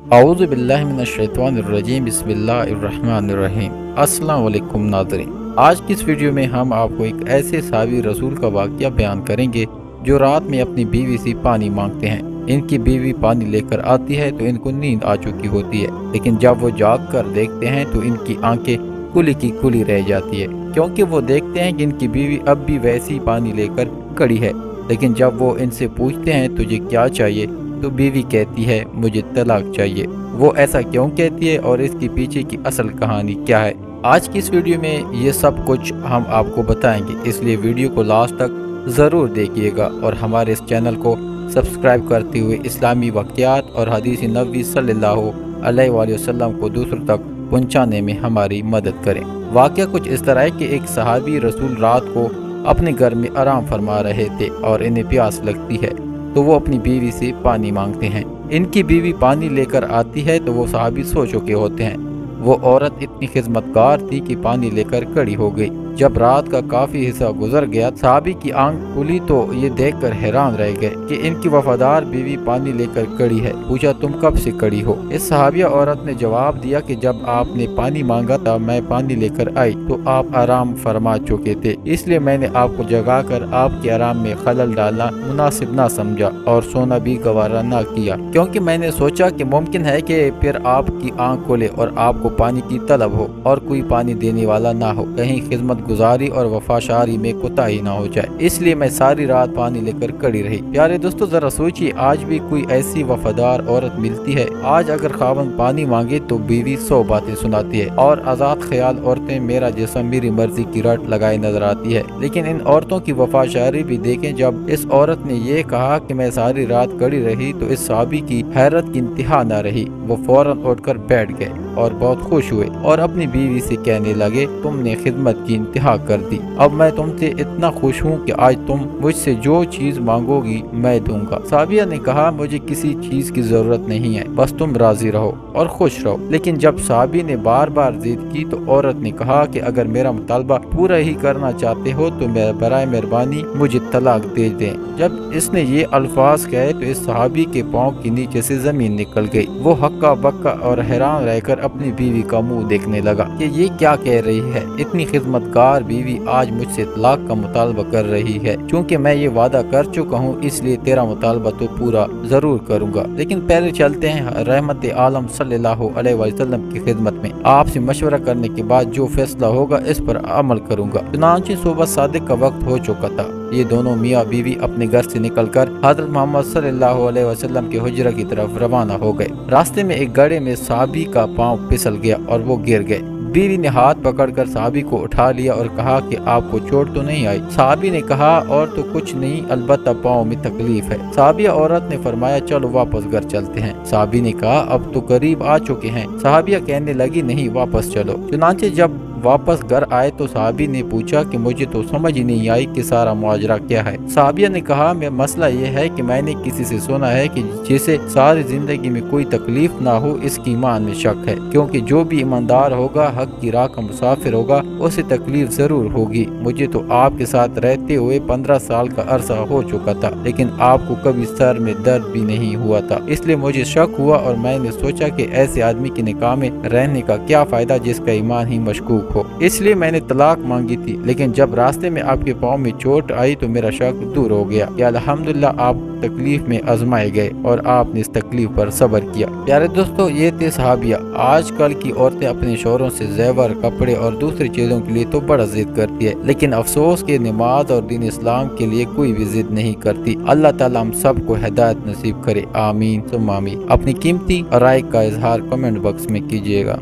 औज़ु बिल्लाहि मिनश्शैतानिर्रजीम बिस्मिल्लाहिर्रहमानिर्रहीम। अस्सलाम वालेकुम नाज़रीन, आज की इस वीडियो में हम आपको एक ऐसे सहाबी रसूल का वाक़या बयान करेंगे जो रात में अपनी बीवी से पानी मांगते हैं। इनकी बीवी पानी लेकर आती है तो इनको नींद आ चुकी होती है, लेकिन जब वो जाग कर देखते हैं तो इनकी आंखें खुली की खुली रह जाती है, क्योंकि वो देखते हैं कि इनकी बीवी अब भी वैसे ही पानी लेकर खड़ी है। लेकिन जब वो इनसे पूछते हैं तुझे क्या चाहिए, तो बीवी कहती है मुझे तलाक चाहिए। वो ऐसा क्यों कहती है और इसके पीछे की असल कहानी क्या है, आज की इस वीडियो में ये सब कुछ हम आपको बताएंगे, इसलिए वीडियो को लास्ट तक ज़रूर देखिएगा और हमारे इस चैनल को सब्सक्राइब करते हुए इस्लामी वाक़यात और हदीस नबी सल्लल्लाहु अलैहि वसल्लम को दूसरों तक पहुंचाने में हमारी मदद करें। वाक़या कुछ इस तरह है कि एक सहाबी रसूल रात को अपने घर में आराम फरमा रहे थे और इन्हें प्यास लगती है, तो वो अपनी बीवी से पानी मांगते हैं। इनकी बीवी पानी लेकर आती है तो वो सहाबी सो चुके होते हैं। वो औरत इतनी खिदमतगार थी कि पानी लेकर खड़ी हो गई। जब रात का काफी हिस्सा गुजर गया, सहाबी की आंख खुली तो ये देखकर हैरान रह गए कि इनकी वफादार बीवी पानी लेकर खड़ी है। पूछा तुम कब से खड़ी हो? इस सहाबिया औरत ने जवाब दिया कि जब आपने पानी मांगा था मैं पानी लेकर आई तो आप आराम फरमा चुके थे, इसलिए मैंने आपको जगाकर आपके आराम में खलल डालना मुनासिब ना समझा और सोना भी गवारा ना किया, क्योंकि मैंने सोचा कि मुमकिन है कि फिर आपकी आंख खोले और आपको पानी की तलब हो और कोई पानी देने वाला ना हो, कहीं खिदमत गुजारी और वफाशारी में कोताही ना हो जाए, इसलिए मैं सारी रात पानी लेकर खड़ी रही। प्यारे दोस्तों, जरा सोचिए, आज भी कोई ऐसी वफादार औरत मिलती है? आज अगर खावन पानी मांगे तो बीवी 100 बातें सुनाती है और आजाद ख्याल औरतें मेरा जिस्म मेरी मर्जी की रट लगाए नजर आती है। लेकिन इन औरतों की वफाशारी भी देखें। जब इस औरत ने ये कहा कि मैं सारी रात खड़ी रही तो इस सहाबी की हैरत की इंतहा न रही। वो फौरन उठकर बैठ गए और बहुत खुश हुए और अपनी बीवी से कहने लगे तुमने खिदमत की इंतहा कर दी। अब मैं तुमसे इतना खुश हूँ कि आज तुम मुझसे जो चीज मांगोगी मैं दूंगा। साबिया ने कहा मुझे किसी चीज की जरूरत नहीं है, बस तुम राजी रहो और खुश रहो। लेकिन जब साबी ने बार बार जिद की तो औरत ने कहा कि अगर मेरा मुतालबा पूरा ही करना चाहते हो तो बराए मेहरबानी मुझे तलाक दे दें। जब इसने ये अल्फाज कहे तो इस सहाबी के पाँव के नीचे से जमीन निकल गई। वो हक्का बक्का और हैरान रहकर अपनी बीवी का मुंह देखने लगा कि ये क्या कह रही है। इतनी खिदमतगार बीवी आज मुझसे तलाक का मुतालबा कर रही है। चूँकि मैं ये वादा कर चुका हूँ इसलिए तेरा मुतालबा तो पूरा जरूर करूँगा, लेकिन पहले चलते हैं रहमत आलम सल्लल्लाहु अलैहि वसल्लम की खिदमत में। आपसे मशवरा करने के बाद जो फैसला होगा इस पर अमल करूँगा। चुनांचे सुबह सादिक का वक्त हो चुका था। ये दोनों मियाँ बीवी अपने घर से निकलकर हजरत मोहम्मद सल्लल्लाहु अलैहि वसल्लम के हुजरा की तरफ रवाना हो गए। रास्ते में एक गड्ढे में सहाबी का पांव फिसल गया और वो गिर गए। बीवी ने हाथ पकड़कर सहाबी को उठा लिया और कहा कि आपको चोट तो नहीं आई? सहाबी ने कहा और तो कुछ नहीं, अलबत्ता पाँव में तकलीफ है। सहाबिया औरत ने फरमाया चलो वापस घर चलते हैं। सहाबी ने कहा अब तो करीब आ चुके हैं। सहाबिया कहने लगी नहीं, वापस चलो। चुनांचे जब वापस घर आए तो सहाबी ने पूछा कि मुझे तो समझ ही नहीं आई कि सारा मुआजरा क्या है। सहाबिया ने कहा मैं मसला ये है कि मैंने किसी से सुना है कि जिसे सारी जिंदगी में कोई तकलीफ ना हो इसकी ईमान में शक है, क्योंकि जो भी ईमानदार होगा, हक की राह का मुसाफिर होगा, उसे तकलीफ जरूर होगी। मुझे तो आपके साथ रहते हुए 15 साल का अरसा हो चुका था, लेकिन आपको कभी सर में दर्द भी नहीं हुआ था, इसलिए मुझे शक हुआ और मैंने सोचा कि ऐसे आदमी की निकाह में रहने का क्या फायदा जिसका ईमान ही मशकूक हो, इसलिए मैंने तलाक मांगी थी। लेकिन जब रास्ते में आपके पाँव में चोट आई तो मेरा शक दूर हो गया कि अल्हम्दुलिल्लाह आप तकलीफ में आजमाए गए और आपने इस तकलीफ पर सब्र किया। प्यारे दोस्तों, ये थे सहाबिया। आजकल की औरतें अपने शौहरों से जेवर, कपड़े और दूसरी चीजों के लिए तो बड़ा जिद करती है, लेकिन अफसोस के नमाज और दीन इस्लाम के लिए कोई भी जिद नहीं करती। अल्लाह ताला हम सब को हिदायत नसीब करे, आमीन सुम्मा आमीन। अपनी कीमती राय का इजहार कमेंट बॉक्स में कीजिएगा।